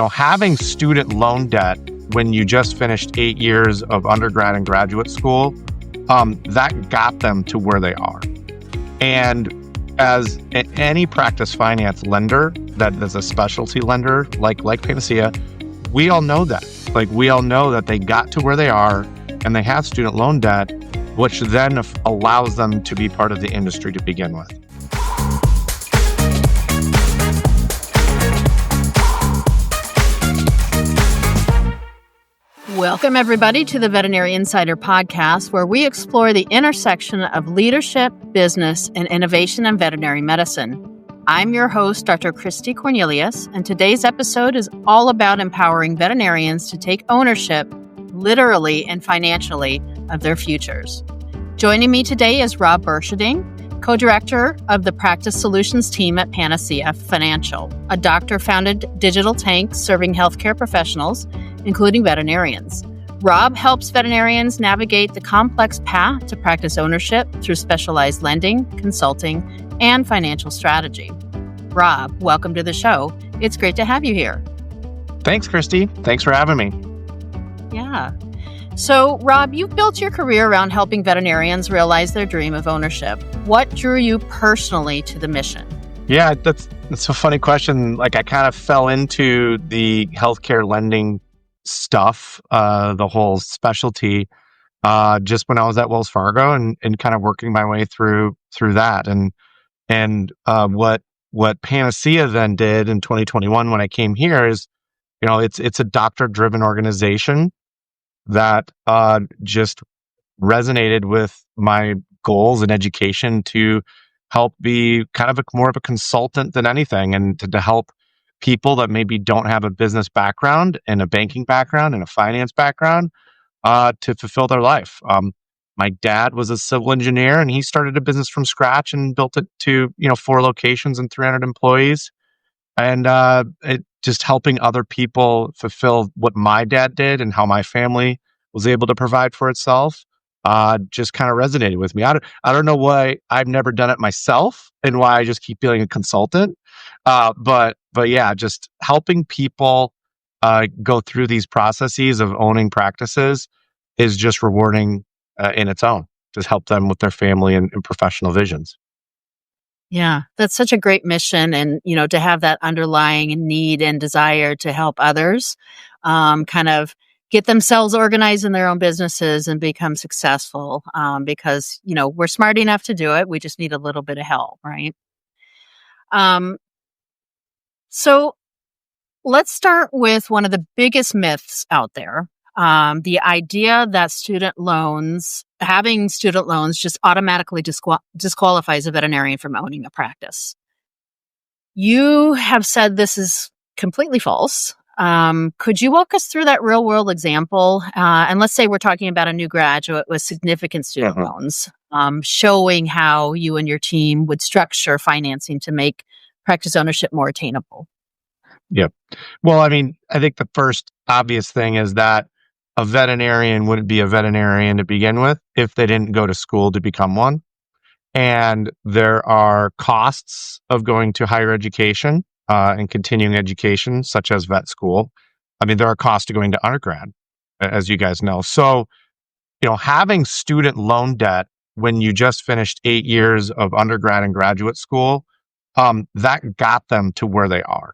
Having student loan debt when you just finished 8 years of undergrad and graduate school, that got them to where they are. And as any practice finance lender that is a specialty lender like Panacea, we all know that. We all know that they got to where they are and they have student loan debt, which then allows them to be part of the industry to begin with. Welcome, everybody, to the Veterinary Insider Podcast, where we explore the intersection of leadership, business, and innovation in veterinary medicine. I'm your host, Dr. Christie Cornelius, and today's episode is all about empowering veterinarians to take ownership, literally and financially, of their futures. Joining me today is Rob Borcherding, co-director of the Practice Solutions team at Panacea Financial, a doctor-founded digital tank serving healthcare professionals, including veterinarians. Rob helps veterinarians navigate the complex path to practice ownership through specialized lending, consulting, and financial strategy. Rob, welcome to the show. It's great to have you here. Thanks, Christy. Thanks for having me. Yeah. So, Rob, you've built your career around helping veterinarians realize their dream of ownership. What drew you personally to the mission? Yeah, that's a funny question. I kind of fell into the healthcare lending stuff, the whole specialty, just when I was at Wells Fargo and kind of working my way through that. And what Panacea then did in 2021 when I came here is, it's a doctor-driven organization that just resonated with my goals in education to help be kind of more of a consultant than anything, and to help people that maybe don't have a business background and a banking background and a finance background to fulfill their life. My dad was a civil engineer, and he started a business from scratch and built it to 4 locations and 300 employees. And it just helping other people fulfill what my dad did and how my family was able to provide for itself just kind of resonated with me. I don't know why I've never done it myself and why I just keep being a consultant. But yeah, just helping people go through these processes of owning practices is just rewarding in its own. Just help them with their family and professional visions. Yeah, that's such a great mission. And, to have that underlying need and desire to help others kind of get themselves organized in their own businesses and become successful because, we're smart enough to do it. We just need a little bit of help, right? So let's start with one of the biggest myths out there. The idea that having student loans just automatically disqualifies a veterinarian from owning a practice. You have said this is completely false. Could you walk us through that real world example? And let's say we're talking about a new graduate with significant student loans, showing how you and your team would structure financing to make practice ownership more attainable. Yep. Well, I think the first obvious thing is that a veterinarian wouldn't be a veterinarian to begin with if they didn't go to school to become one. And there are costs of going to higher education and continuing education, such as vet school. There are costs to going to undergrad, as you guys know. So, having student loan debt when you just finished 8 years of undergrad and graduate school, that got them to where they are.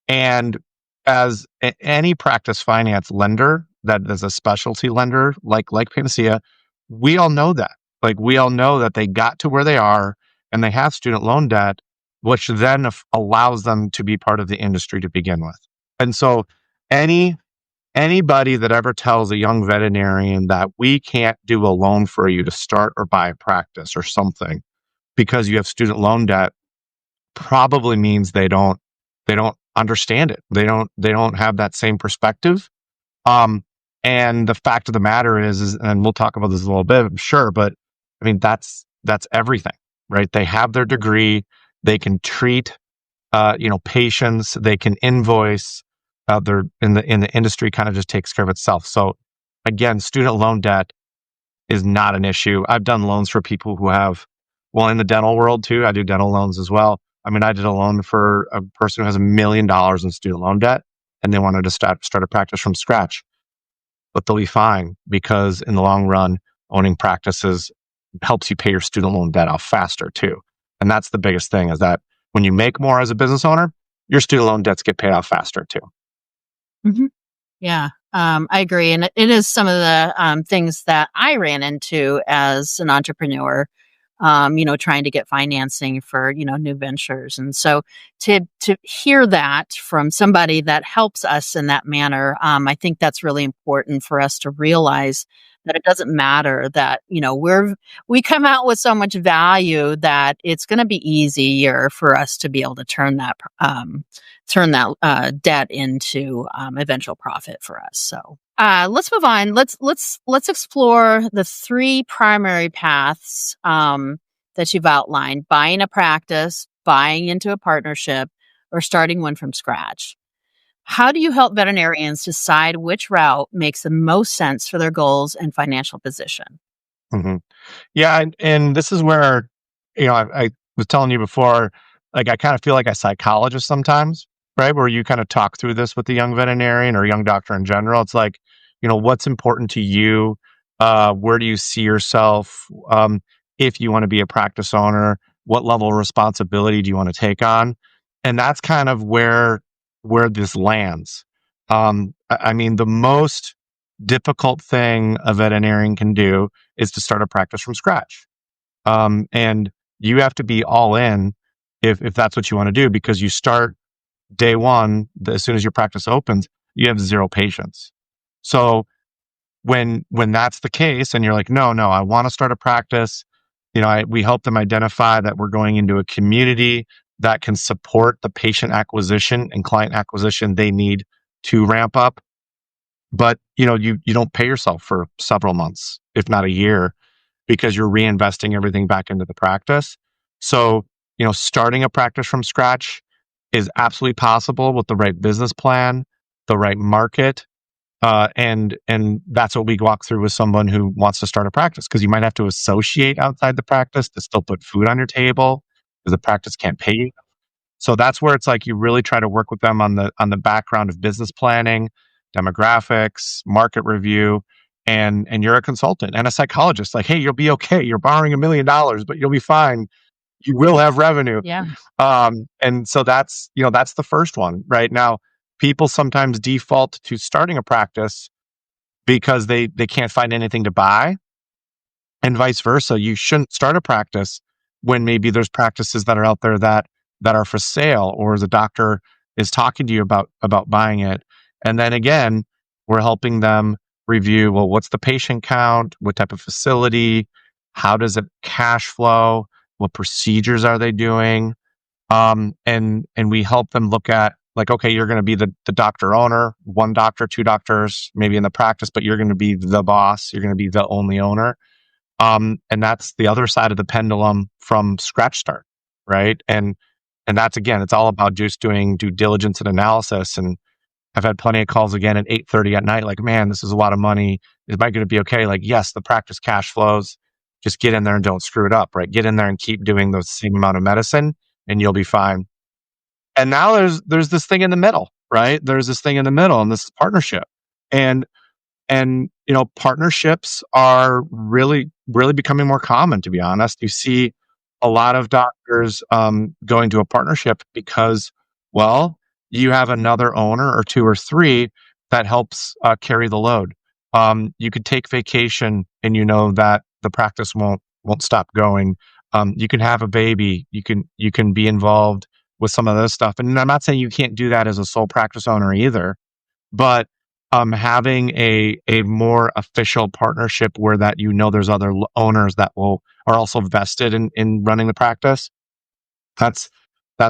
And as any practice finance lender that is a specialty lender like Panacea, we all know that. We all know that they got to where they are and they have student loan debt, which then allows them to be part of the industry to begin with. And so anybody that ever tells a young veterinarian that we can't do a loan for you to start or buy a practice or something because you have student loan debt probably means they don't understand it. They don't have that same perspective. And the fact of the matter is, and we'll talk about this a little bit, I'm sure, but that's everything, right? They have their degree, they can treat, patients, they can invoice. They're in the industry kind of just takes care of itself. So again, student loan debt is not an issue. I've done loans for people who have, in the dental world too. I do dental loans as well. I did a loan for a person who has $1 million in student loan debt, and they wanted to start a practice from scratch. But they'll be fine because in the long run, owning practices helps you pay your student loan debt off faster too. And that's the biggest thing, is that when you make more as a business owner, your student loan debts get paid off faster too. Mm-hmm. Yeah, I agree. And it is some of the things that I ran into as an entrepreneur, trying to get financing for, new ventures. And so to hear that from somebody that helps us in that manner, I think that's really important for us to realize that it doesn't matter that, we come out with so much value that it's going to be easier for us to be able to turn that debt into eventual profit for us. So let's move on. Let's explore the three primary paths that you've outlined: buying a practice, buying into a partnership, or starting one from scratch. How do you help veterinarians decide which route makes the most sense for their goals and financial position? Mm-hmm. Yeah, and this is where, I was telling you before, like I kind of feel like a psychologist sometimes, right? Where you kind of talk through this with the young veterinarian or young doctor in general. It's like, what's important to you? Where do you see yourself? If you want to be a practice owner, what level of responsibility do you want to take on? And that's kind of where this lands. I mean, the most difficult thing a veterinarian can do is to start a practice from scratch. And you have to be all in if that's what you want to do, because you start day one, as soon as your practice opens, you have 0 patients. So when that's the case and you're like, no, I want to start a practice, we help them identify that we're going into a community that can support the patient acquisition and client acquisition they need to ramp up. But, you don't pay yourself for several months, if not a year, because you're reinvesting everything back into the practice. So, starting a practice from scratch is absolutely possible with the right business plan, the right market. And that's what we walk through with someone who wants to start a practice, because you might have to associate outside the practice to still put food on your table because the practice can't pay you. So that's where it's like you really try to work with them on the background of business planning, demographics, market review, and you're a consultant and a psychologist. Like, hey, you'll be okay. You're borrowing $1 million, but you'll be fine. You will have revenue. Yeah. And so that's the first one. Right now, people sometimes default to starting a practice because they can't find anything to buy, and vice versa. You shouldn't start a practice when maybe there's practices that are out there that are for sale, or the doctor is talking to you about buying it. And then again, we're helping them review, well, what's the patient count? What type of facility? How does it cash flow? What procedures are they doing? And we help them look at, like, okay, you're going to be the doctor owner, 1 doctor, 2 doctors, maybe in the practice, but you're going to be the boss. You're going to be the only owner. And that's the other side of the pendulum from scratch start, right? And that's, again, it's all about just doing due diligence and analysis. And I've had plenty of calls again at 8:30 at night, like, man, this is a lot of money. Is I going to be okay? Like, yes, the practice cash flows. Just get in there and don't screw it up, right? Get in there and keep doing the same amount of medicine and you'll be fine. And now there's this thing in the middle, right? There's this thing in the middle, and this is partnership. And partnerships are really, really becoming more common, to be honest. You see a lot of doctors going to a partnership because, well, you have another owner or 2 or 3 that helps carry the load. You could take vacation and that the practice won't stop going. You can have a baby. You can be involved with some of this stuff. And I'm not saying you can't do that as a sole practice owner either, but having a more official partnership where that there's other owners that are also vested in running the practice. That's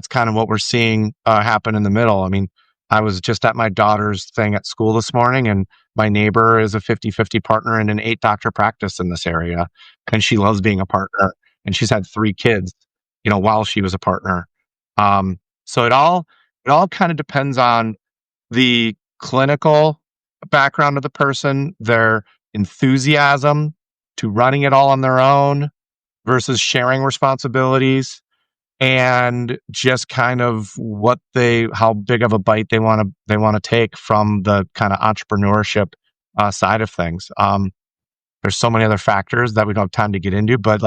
kind of what we're seeing happen in the middle. I mean, I was just at my daughter's thing at school this morning, and my neighbor is a 50-50 partner in an 8-doctor practice in this area, and she loves being a partner. And she's had 3 kids, while she was a partner. So it all kind of depends on the clinical background of the person, their enthusiasm to running it all on their own versus sharing responsibilities. and just kind of how big of a bite they want to take from the kind of entrepreneurship side of things. There's so many other factors that we don't have time to get into, but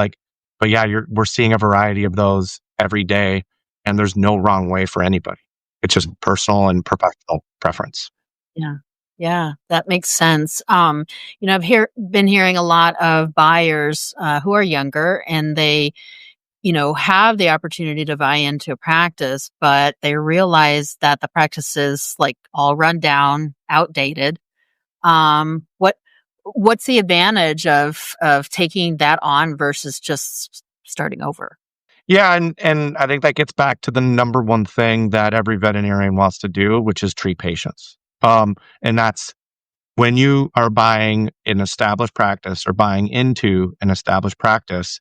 yeah, we're seeing a variety of those every day, and there's no wrong way for anybody. It's just personal and professional preference. Yeah. Yeah, that makes sense. I've been hearing a lot of buyers who are younger, and they, have the opportunity to buy into a practice, but they realize that the practice is like all run down, outdated. What's the advantage of taking that on versus just starting over? Yeah, and I think that gets back to the number one thing that every veterinarian wants to do, which is treat patients. And that's when you are buying an established practice or buying into an established practice.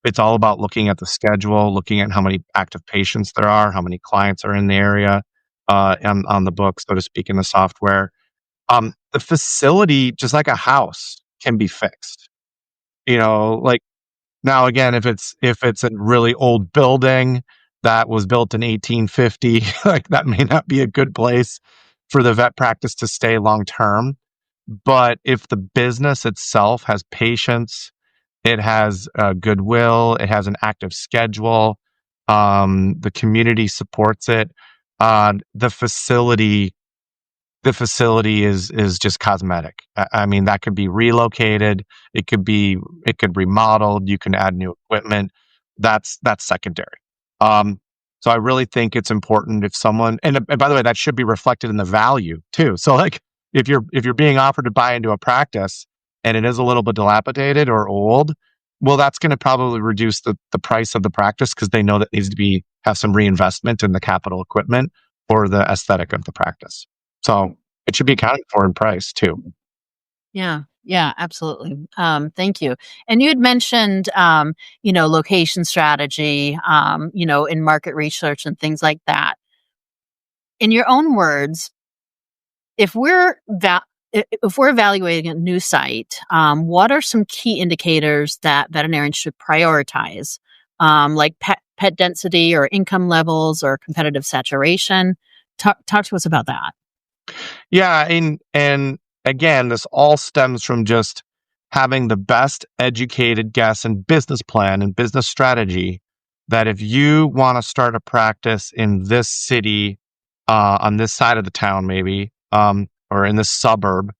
It's all about looking at the schedule, looking at how many active patients there are, how many clients are in the area, and on the book, so to speak, in the software. The facility, just like a house, can be fixed. Like now again, if it's a really old building that was built in 1850, like that may not be a good place for the vet practice to stay long term. But if the business itself has patience, it has goodwill, it has an active schedule, the community supports it, the facility is just cosmetic. I mean, that could be relocated. It could remodeled. You can add new equipment. That's secondary. So I really think it's important if someone, and by the way, that should be reflected in the value too. So like if you're being offered to buy into a practice and it is a little bit dilapidated or old, well, that's going to probably reduce the price of the practice because they know that needs to have some reinvestment in the capital equipment or the aesthetic of the practice. So it should be accounted for in price too. Yeah. Yeah, absolutely. Thank you. And you had mentioned, location strategy, in market research and things like that. In your own words, if we're evaluating a new site, what are some key indicators that veterinarians should prioritize, like pet density or income levels or competitive saturation? Talk to us about that. Yeah, and again, this all stems from just having the best educated guess and business plan and business strategy that if you want to start a practice in this city, on this side of the town, maybe, or in this suburb,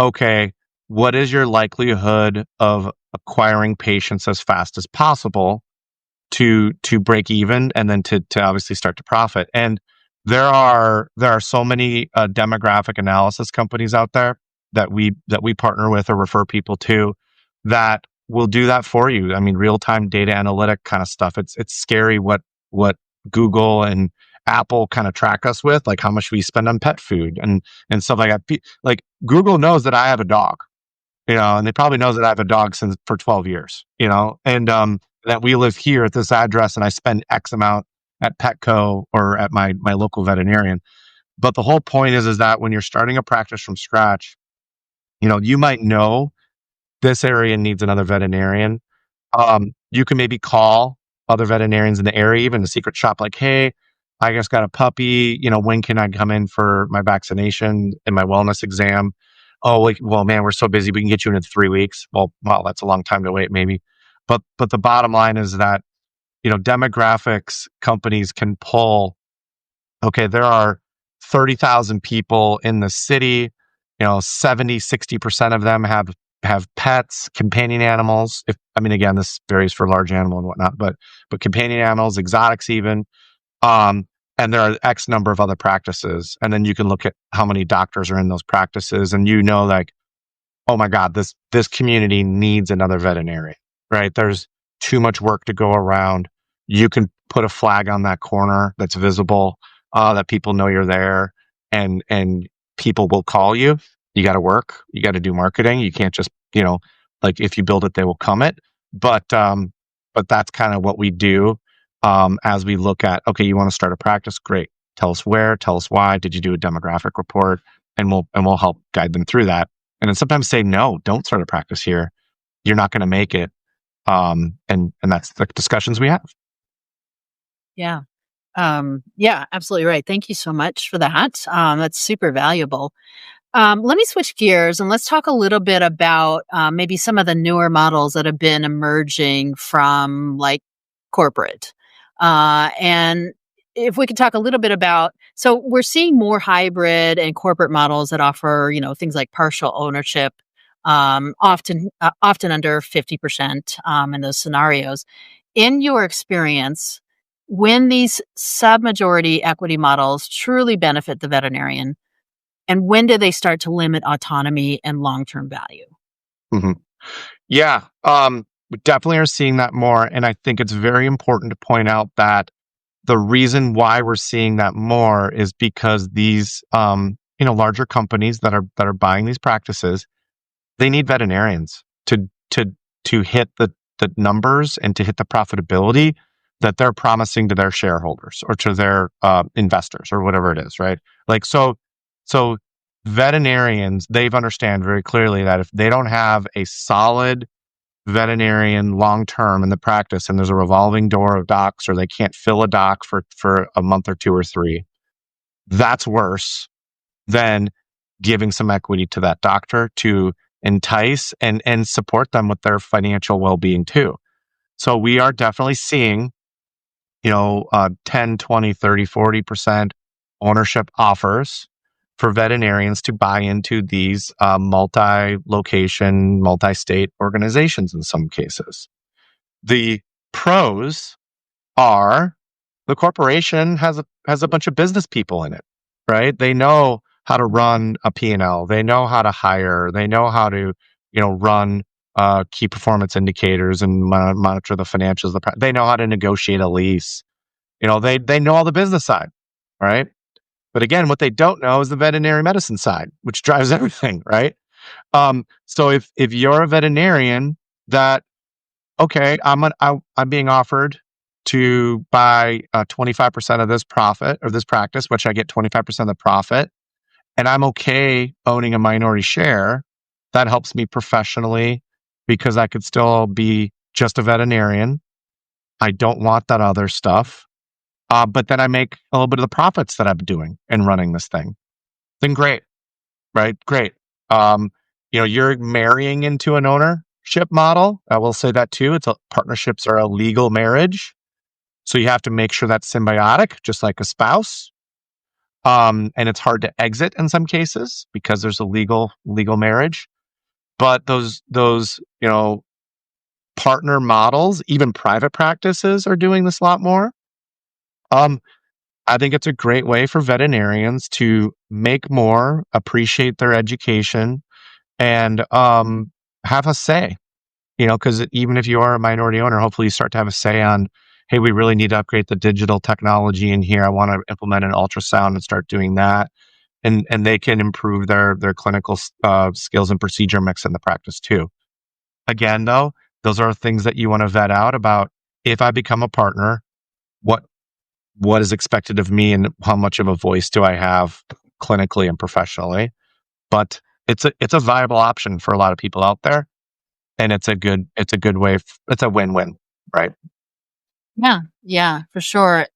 okay, what is your likelihood of acquiring patients as fast as possible to break even and then to obviously start to profit? And there are so many demographic analysis companies out there that we partner with or refer people to that will do that for you. I mean, real-time data analytic kind of stuff. It's scary what Google and Apple kind of track us with, like how much we spend on pet food and stuff like that. Like Google knows that I have a dog, and they probably knows that I have a dog for 12 years, and that we live here at this address and I spend X amount at Petco or at my local veterinarian. But the whole point is that when you're starting a practice from scratch, you might know this area needs another veterinarian. You can maybe call other veterinarians in the area, even the secret shop, like, hey, I just got a puppy. When can I come in for my vaccination and my wellness exam? Oh, well, man, we're so busy. We can get you in 3 weeks. Well, that's a long time to wait, maybe. But the bottom line is that, demographics companies can pull, okay, there are 30,000 people in the city, 60% of them have pets, companion animals. Again, this varies for large animal and whatnot, but companion animals, exotics even. And there are X number of other practices. And then you can look at how many doctors are in those practices and like, oh my God, this community needs another veterinarian, right? There's too much work to go around. You can put a flag on that corner that's visible, that people know you're there, and people will call you. You got to work. You got to do marketing. You can't just, like if you build it, they will come it. But that's kind of what we do as we look at, okay, you want to start a practice? Great. Tell us where. Tell us why. Did you do a demographic report? And we'll help guide them through that. And then sometimes say, no, don't start a practice here. You're not going to make it. And that's the discussions we have. Yeah. Yeah, absolutely right. Thank you so much for that. That's super valuable. Let me switch gears and let's talk a little bit about maybe some of the newer models that have been emerging from like corporate. And if we could talk a little bit about, so we're seeing more hybrid and corporate models that offer, things like partial ownership, often under 50% in those scenarios. In your experience, when these submajority equity models truly benefit the veterinarian, and when do they start to limit autonomy and long-term value? hmm Yeah, we definitely are seeing that more. And I think it's very important to point out that the reason why we're seeing that more is because these, larger companies that are buying these practices, they need veterinarians to to hit the numbers and to hit the profitability that they're promising to their shareholders or to their investors or whatever it is, right? Like so veterinarians, they've understand very clearly that if they don't have a solid veterinarian long term in the practice and there's a revolving door of docs or they can't fill a doc for a month or two or three, that's worse than giving some equity to that doctor to entice and support them with their financial well-being too. So we are definitely seeing, 10, 20, 30, 40% ownership offers for veterinarians to buy into these multi-location, multi-state organizations in some cases. The pros are the corporation has a bunch of business people in it, right? They know how to run a P&L. They know how to hire. They know how to, run key performance indicators and monitor the financials. They know how to negotiate a lease. They know all the business side, right? But again, what they don't know is the veterinary medicine side, which drives everything, right? So if you're a veterinarian that, okay, I'm being offered to buy 25% of this profit or this practice, which I get 25% of the profit, and I'm okay owning a minority share, that helps me professionally because I could still be just a veterinarian. I don't want that other stuff. But then I make a little bit of the profits that I'm doing and running this thing. Then great, right? Great. You're marrying into an ownership model. I will say that too. Partnerships are a legal marriage. So you have to make sure that's symbiotic, just like a spouse. And it's hard to exit in some cases because there's a legal marriage. But those partner models, even private practices, are doing this a lot more. I think it's a great way for veterinarians to make more, appreciate their education, and have a say. Because even if you are a minority owner, hopefully you start to have a say on, hey, we really need to upgrade the digital technology in here. I want to implement an ultrasound and start doing that. And they can improve their clinical skills and procedure mix in the practice too. Again, though, those are things that you want to vet out about. If I become a partner, what is expected of me and how much of a voice do I have clinically and professionally? But it's a viable option for a lot of people out there. And it's a good way. It's a win-win, right? Yeah, for sure.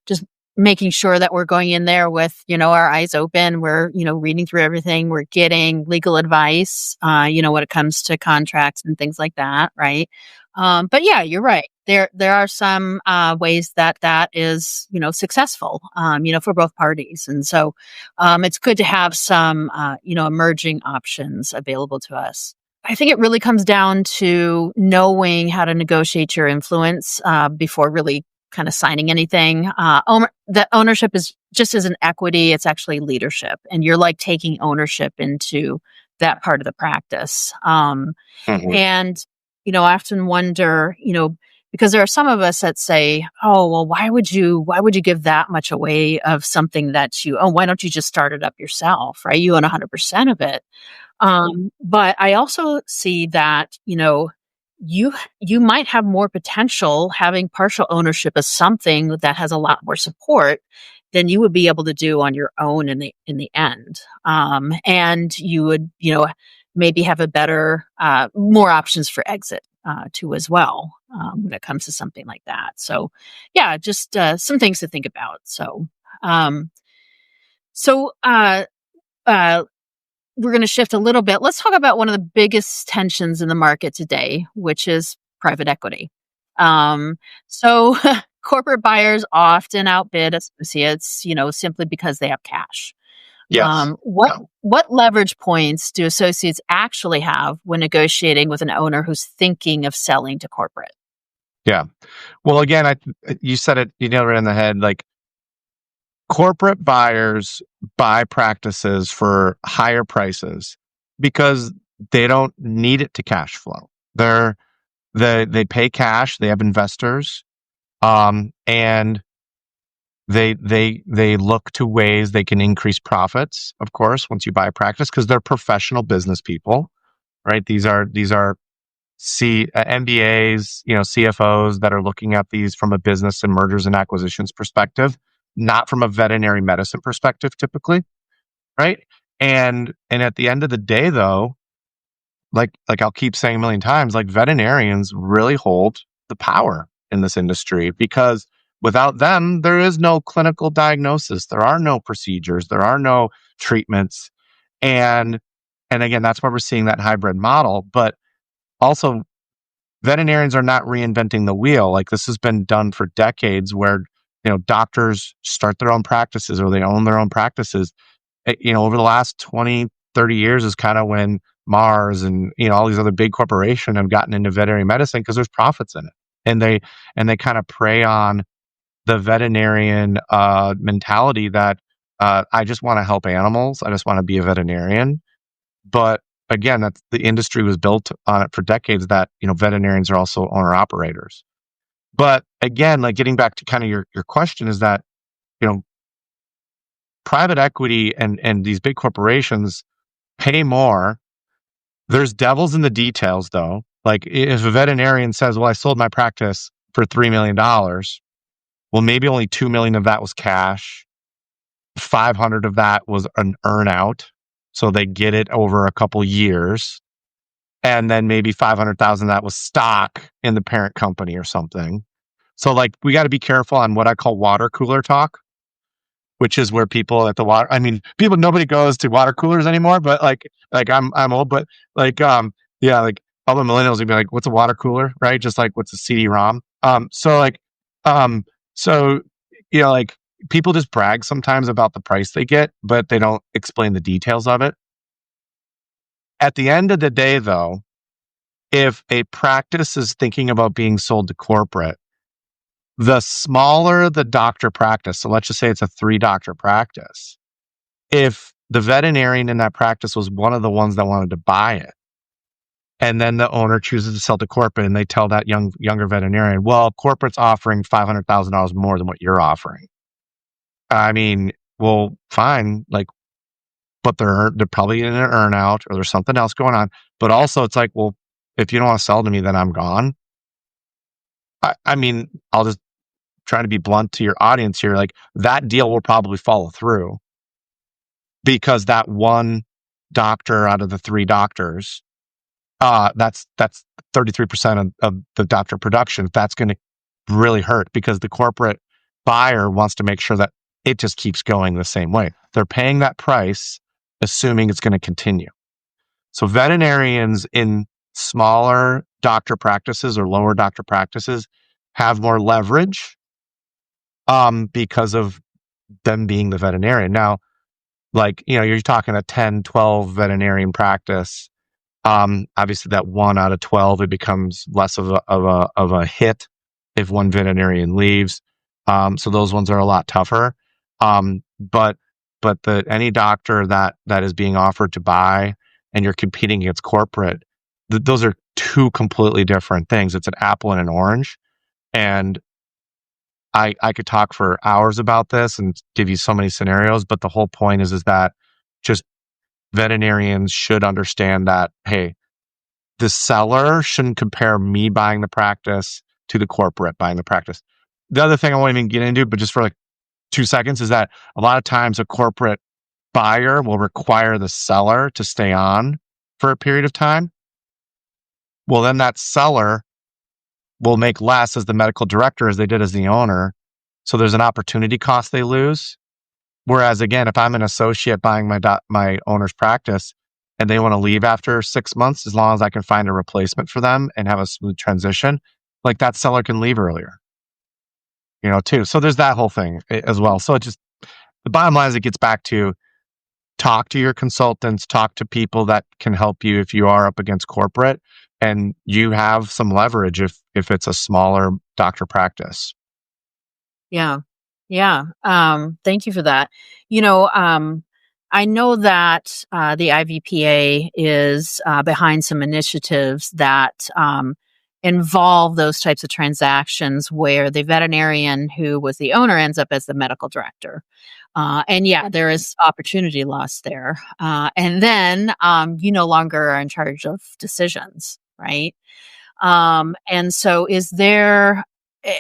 Just making sure that we're going in there with, our eyes open. We're, reading through everything. We're getting legal advice, when it comes to contracts and things like that. Right. But yeah, you're right. There are some ways that is, successful, for both parties. And so it's good to have some, emerging options available to us. I think it really comes down to knowing how to negotiate your influence before really kind of signing anything. That ownership is just as an equity, it's actually leadership. And you're like taking ownership into that part of the practice. And, I often wonder, because there are some of us that say, oh, well, why would you give that much away of something that why don't you just start it up yourself, right? You own 100% of it. But I also see that, you might have more potential having partial ownership of something that has a lot more support than you would be able to do on your own in the end. And you would, maybe have a better, more options for exit, too as well. when it comes to something like that. So, yeah, just some things to think about. Um, so we're going to shift a little bit. Let's talk about one of the biggest tensions in the market today, which is private equity. So corporate buyers often outbid associates, simply because they have cash. Yes. What leverage points do associates actually have when negotiating with an owner who's thinking of selling to corporate? Yeah. Well, again, you said it, you nailed it in the head. Like, corporate buyers buy practices for higher prices because they don't need it to cash flow. They pay cash. They have investors, and they look to ways they can increase profits. Of course, once you buy a practice, because they're professional business people, right? These are MBAs, CFOs that are looking at these from a business and mergers and acquisitions perspective, not from a veterinary medicine perspective, typically, right? And at the end of the day, though, like I'll keep saying a million times, like, veterinarians really hold the power in this industry, because without them, there is no clinical diagnosis, there are no procedures, there are no treatments, and again, that's why we're seeing that hybrid model. But also, veterinarians are not reinventing the wheel. Like, this has been done for decades, where doctors start their own practices or they own their own practices. Over the last 20, 30 years is kind of when Mars and all these other big corporations have gotten into veterinary medicine, because there's profits in it, and they kind of prey on the veterinarian mentality that I just want to help animals, I just want to be a veterinarian. But again, that's, the industry was built on it for decades, that veterinarians are also owner operators. But again, like, getting back to kind of your question, is that private equity and these big corporations pay more. There's devils in the details, though. Like, if a veterinarian says, well, I sold my practice for $3 million, well, maybe only $2 million of that was cash. 500 of that was an earnout, so they get it over a couple years. And then maybe 500,000 of that was stock in the parent company or something. So, like, we got to be careful on what I call water cooler talk, which is where people at the nobody goes to water coolers anymore, but like I'm old, but like, yeah, like, all the millennials would be like, what's a water cooler? Right? Just like, what's a CD-ROM? So like, so, like, people just brag sometimes about the price they get, but they don't explain the details of it. At the end of the day, though, if a practice is thinking about being sold to corporate, the smaller the doctor practice, so let's just say it's a 3-doctor practice, if the veterinarian in that practice was one of the ones that wanted to buy it, and then the owner chooses to sell to corporate, and they tell that younger veterinarian, well, corporate's offering $500,000 more than what you're offering. I mean, well, fine, like, but they're probably in an earnout, or there's something else going on. But also, it's like, well, if you don't want to sell to me, then I'm gone. I mean, I'll just try to be blunt to your audience here. Like, that deal will probably follow through, because that one doctor out of the 3 doctors, that's 33% of the doctor production. That's going to really hurt, because the corporate buyer wants to make sure that it just keeps going the same way. They're paying that price, assuming it's going to continue. So veterinarians in smaller doctor practices or lower doctor practices have more leverage, because of them being the veterinarian. Now, like, you're talking a 10, 12 veterinarian practice. Obviously, that 1 out of 12, it becomes less of a hit if one veterinarian leaves. So those ones are a lot tougher. But any doctor that is being offered to buy, and you're competing against corporate, those are 2 completely different things. It's an apple and an orange. And I could talk for hours about this and give you so many scenarios, but the whole point is that just veterinarians should understand that, hey, the seller shouldn't compare me buying the practice to the corporate buying the practice. The other thing I won't even get into, but just for like 2 seconds, is that a lot of times a corporate buyer will require the seller to stay on for a period of time. Well, then that seller will make less as the medical director as they did as the owner. So there's an opportunity cost they lose. Whereas again, if I'm an associate buying my owner's practice and they want to leave after 6 months, as long as I can find a replacement for them and have a smooth transition, like that seller can leave earlier, too. So there's that whole thing as well. So the bottom line is it gets back to talk to your consultants, talk to people that can help you if you are up against corporate, and you have some leverage if it's a smaller doctor practice. Yeah. Yeah. Thank you for that. I know that the IVPA is behind some initiatives that involve those types of transactions where the veterinarian who was the owner ends up as the medical director. And yeah, there is opportunity loss there. And then you no longer are in charge of decisions, right? And so is there,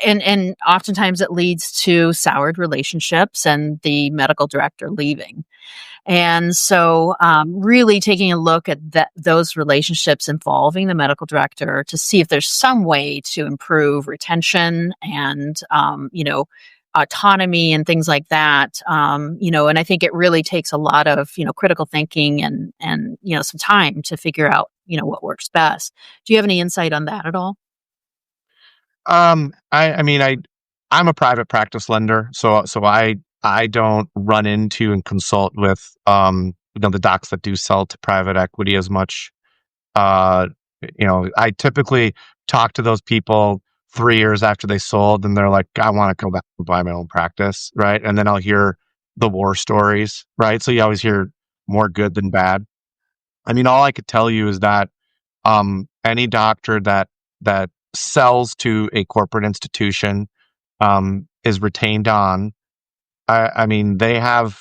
and oftentimes it leads to soured relationships and the medical director leaving. And so really taking a look at those relationships involving the medical director to see if there's some way to improve retention and, autonomy and things like that. And I think it really takes a lot of, critical thinking and, some time to figure out, what works best. Do you have any insight on that at all? I'm a private practice lender, so I don't run into and consult with the docs that do sell to private equity as much. I typically talk to those people 3 years after they sold, and they're like, I want to go back and buy my own practice, right? And then I'll hear the war stories, right? So you always hear more good than bad. All I could tell you is that any doctor that sells to a corporate institution is retained on. They have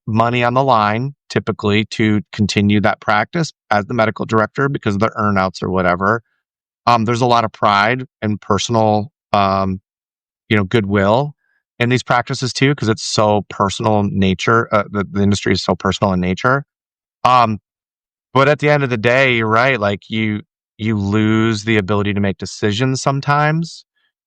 money on the line typically to continue that practice as the medical director because of the earnouts or whatever. There's a lot of pride and personal, goodwill in these practices too, because it's so personal in nature. The industry is so personal in nature. But at the end of the day, you're right. Like you lose the ability to make decisions sometimes,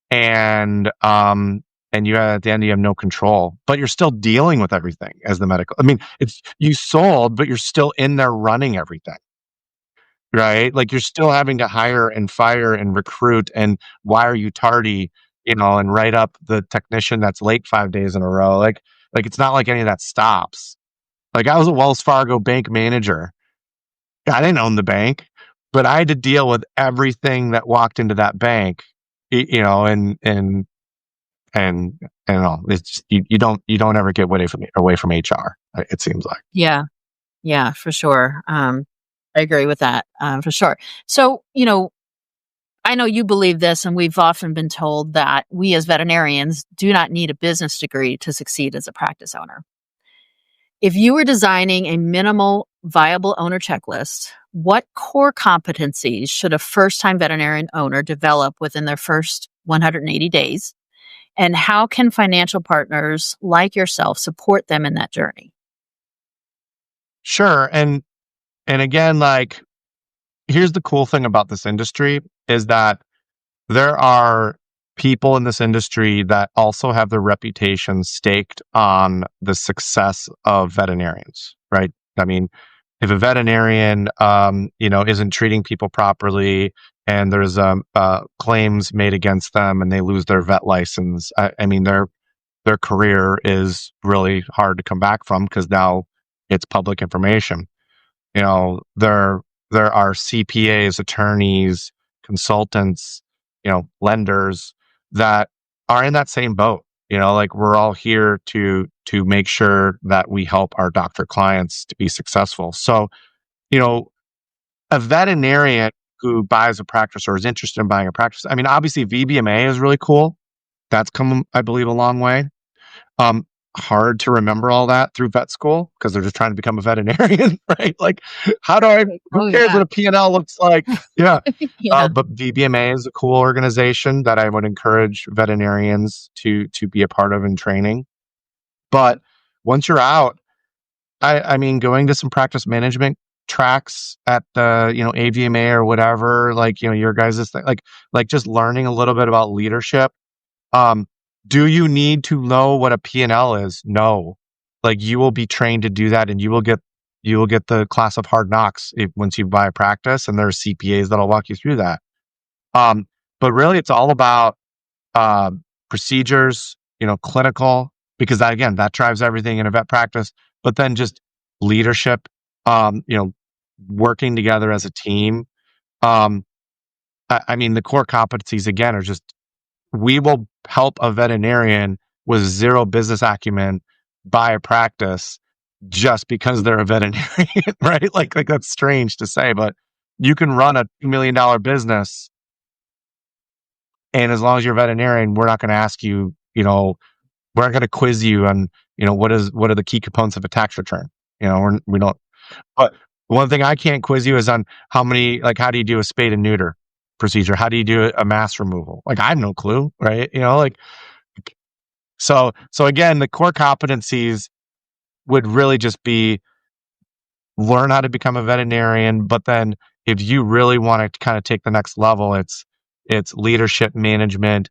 and you at the end you have no control. But you're still dealing with everything as the medical. It's you sold, but you're still in there running everything. Right? Like you're still having to hire and fire and recruit and why are you tardy, and write up the technician that's late 5 days in a row. Like it's not like any of that stops. Like I was a Wells Fargo bank manager. I didn't own the bank, but I had to deal with everything that walked into that bank, and it's just, you don't ever get away from HR. It seems like. Yeah, for sure. I agree with that, for sure. So, I know you believe this, and we've often been told that we as veterinarians do not need a business degree to succeed as a practice owner. If you were designing a minimal viable owner checklist, what core competencies should a first-time veterinarian owner develop within their first 180 days? And how can financial partners like yourself support them in that journey? Sure. And again, like, here's the cool thing about this industry is that there are people in this industry that also have their reputation staked on the success of veterinarians, right? If a veterinarian, isn't treating people properly and there's claims made against them and they lose their vet license, their career is really hard to come back from because now it's public information. There are CPAs, attorneys, consultants, lenders that are in that same boat. Like we're all here to make sure that we help our doctor clients to be successful. So, a veterinarian who buys a practice or is interested in buying a practice, obviously VBMA is really cool. That's come, I believe, a long way. Hard to remember all that through vet school because they're just trying to become a veterinarian, right? Like, who cares what a P&L looks like? Yeah. Yeah. But VBMA is a cool organization that I would encourage veterinarians to be a part of in training. But once you're out, going to some practice management tracks at the, AVMA or whatever, like, your guys' thing, like just learning a little bit about leadership. Do you need to know what a P&L is? No. Like, you will be trained to do that, and you will get the class of hard knocks once you buy a practice, and there's CPAs that'll walk you through that. But really it's all about procedures, clinical, because that drives everything in a vet practice, but then just leadership, working together as a team. The core competencies again are just, we will help a veterinarian with zero business acumen buy a practice just because they're a veterinarian, right? Like that's strange to say, but you can run a $2 million business, and as long as you're a veterinarian, we're not going to ask you, we're not going to quiz you on, what are the key components of a tax return? We don't. But one thing I can't quiz you is on how do you do a spade and neuter procedure? How do you do a mass removal? Like, I have no clue, right? So again, the core competencies would really just be learn how to become a veterinarian. But then if you really want to kind of take the next level, it's leadership management,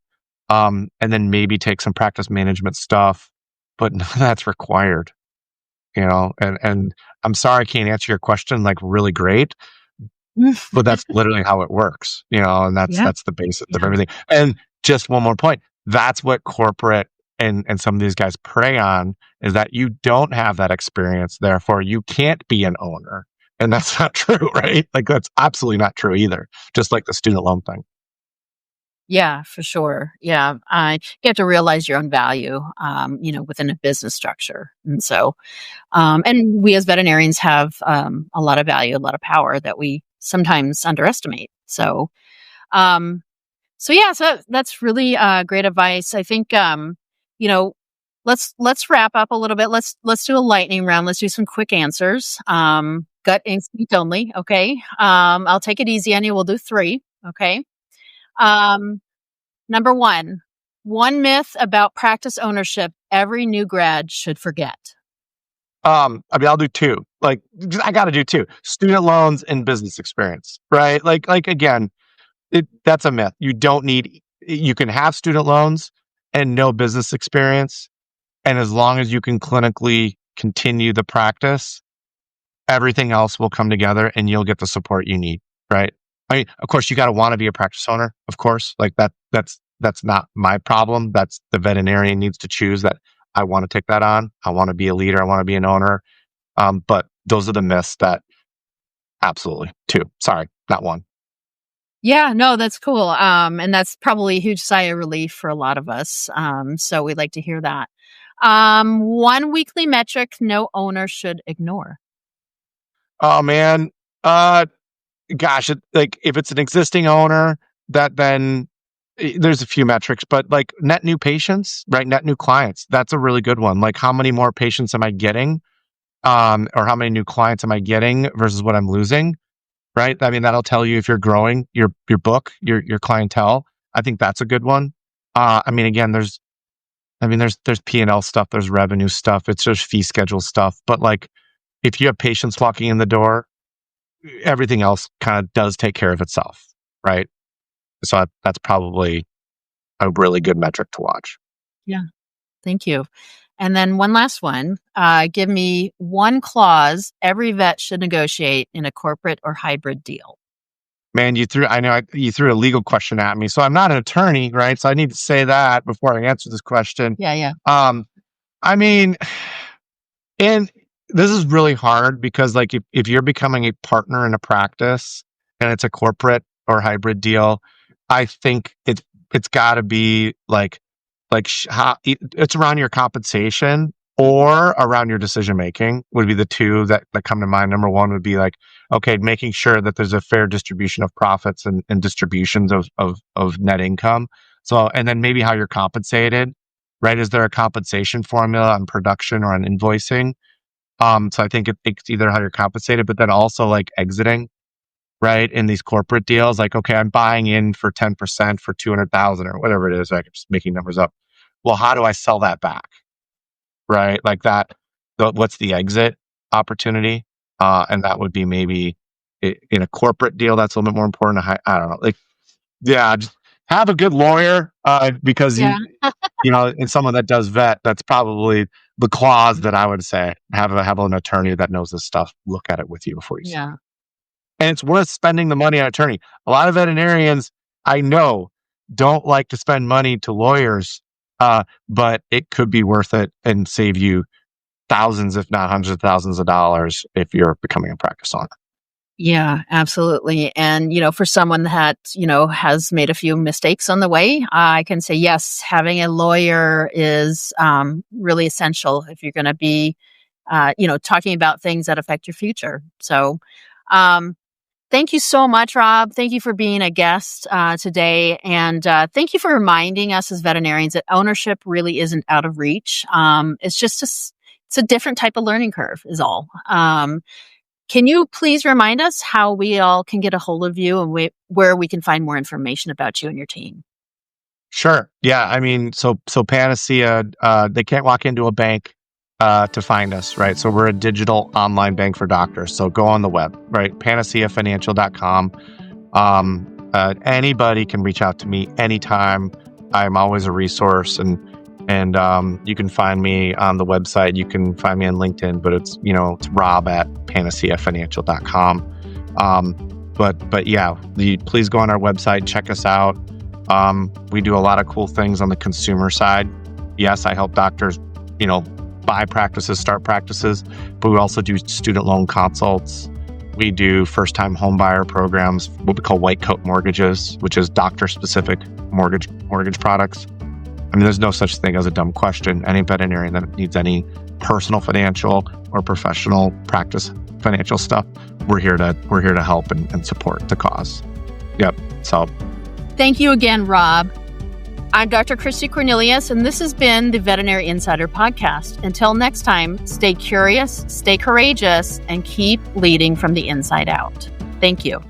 and then maybe take some practice management stuff, but none of that's required, and I'm sorry I can't answer your question like really great, but that's literally how it works, and that's the basis of everything. And just one more point, that's what corporate and some of these guys prey on, is that you don't have that experience, therefore you can't be an owner. And that's not true, right? Like, that's absolutely not true either, just like the student loan thing. Yeah, for sure. Yeah. You have to realize your own value, within a business structure. And so, and we as veterinarians have a lot of value, a lot of power that we sometimes underestimate. So, so that's really great advice. I think, let's wrap up a little bit. Let's do a lightning round. Let's do some quick answers. Gut instinct only. Okay. I'll take it easy on you. We'll do 3. Okay. Number 1 myth about practice ownership every new grad should forget. I'll do 2. Like, I got to do 2: student loans and business experience, right? Like again, that's a myth. You can have student loans and no business experience, and as long as you can clinically continue the practice, everything else will come together, and you'll get the support you need, right? Of course, you got to want to be a practice owner, of course. Like that's not my problem. That's the veterinarian needs to choose that. I want to take that on. I want to be a leader. I want to be an owner. But those are the myths that absolutely 2. Sorry, not 1. Yeah, no, that's cool. And that's probably a huge sigh of relief for a lot of us. So we'd like to hear that. 1 weekly metric no owner should ignore. Oh man. Gosh, if it's an existing owner, then there's a few metrics, but like net new patients, right? Net new clients. That's a really good one. Like, how many more patients am I getting? Or how many new clients am I getting versus what I'm losing? Right? That'll tell you if you're growing your book, your clientele. I think that's a good one. Again, there's P&L stuff, there's revenue stuff, it's just fee schedule stuff. But like, if you have patients walking in the door, everything else kind of does take care of itself, right? So that's probably a really good metric to watch. Yeah, thank you. And then one last one. Give me 1 clause every vet should negotiate in a corporate or hybrid deal. Man, you threw a legal question at me. So I'm not an attorney, right? So I need to say that before I answer this question. Yeah. And this is really hard because, like, if you're becoming a partner in a practice and it's a corporate or hybrid deal, I think it's got to be it's around your compensation or around your decision making would be the 2 that come to mind. Number 1 would be like, okay, making sure that there's a fair distribution of profits and distributions of net income. So, and then maybe how you're compensated, right? Is there a compensation formula on production or on invoicing? So I think it's either how you're compensated, but then also like exiting, right? In these corporate deals, like, okay, I'm buying in for 10% for 200,000 or whatever it is. Like, I'm just making numbers up. Well, how do I sell that back? Right? Like that, what's the exit opportunity? And that would be maybe in a corporate deal. That's a little bit more important. I don't know. Like, yeah, just have a good lawyer because and someone that does vet, that's probably the clause that I would say. Have an attorney that knows this stuff. Look at it with you before you say. Yeah. And it's worth spending the money on an attorney. A lot of veterinarians I know don't like to spend money to lawyers, but it could be worth it and save you thousands, if not hundreds of thousands of dollars if you're becoming a practice owner. Yeah, absolutely. And, for someone that, has made a few mistakes on the way, I can say, yes, having a lawyer is really essential if you're going to be, talking about things that affect your future. So, thank you so much, Rob. Thank you for being a guest today. And thank you for reminding us as veterinarians that ownership really isn't out of reach. It's just it's a different type of learning curve is all. Can you please remind us how we all can get a hold of you and where we can find more information about you and your team? Sure. Yeah. I mean, so Panacea, they can't walk into a bank to find us, right? So we're a digital online bank for doctors. So go on the web, right? PanaceaFinancial.com. Anybody can reach out to me anytime. I'm always a resource, and you can find me on the website. You can find me on LinkedIn, but it's Rob at PanaceaFinancial.com. But yeah, please go on our website, check us out. We do a lot of cool things on the consumer side. Yes, I help doctors, buy practices, start practices, but we also do student loan consults. We do first-time home buyer programs, what we call white coat mortgages, which is doctor-specific mortgage products. I mean, there's no such thing as a dumb question. Any veterinarian that needs any personal financial or professional practice financial stuff, we're here to help and support the cause. Yep. So, thank you again, Rob. I'm Dr. Christie Cornelius, and this has been the Veterinary Insider Podcast. Until next time, stay curious, stay courageous, and keep leading from the inside out. Thank you.